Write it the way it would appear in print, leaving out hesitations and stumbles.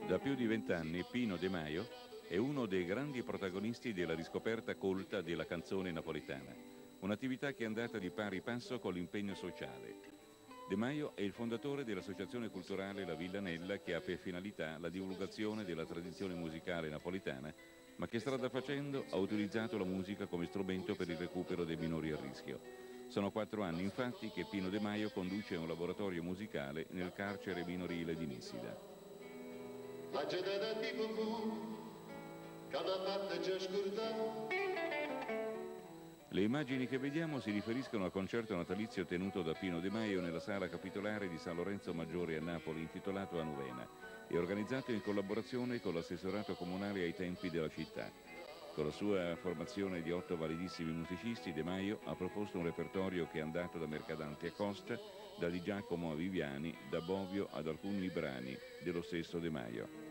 Da più di 20 anni Pino De Maio è uno dei grandi protagonisti della riscoperta colta della canzone napoletana, un'attività che è andata di pari passo con l'impegno sociale. De Maio è il fondatore dell'associazione culturale La Villanella, che ha per finalità la divulgazione della tradizione musicale napoletana, ma che strada facendo ha utilizzato la musica come strumento per il recupero dei minori a rischio. Sono 4 anni infatti che Pino De Maio conduce un laboratorio musicale nel carcere minorile di Nissida. La getata di Bubu, cada parte c'è scurta. Le immagini che vediamo si riferiscono al concerto natalizio tenuto da Pino De Maio nella sala capitolare di San Lorenzo Maggiore a Napoli, intitolato A Novena, e organizzato in collaborazione con l'assessorato comunale ai tempi della città. Con la sua formazione di 8 validissimi musicisti, De Maio ha proposto un repertorio che è andato da Mercadante a Costa, da Di Giacomo a Viviani, da Bovio ad alcuni brani dello stesso De Maio.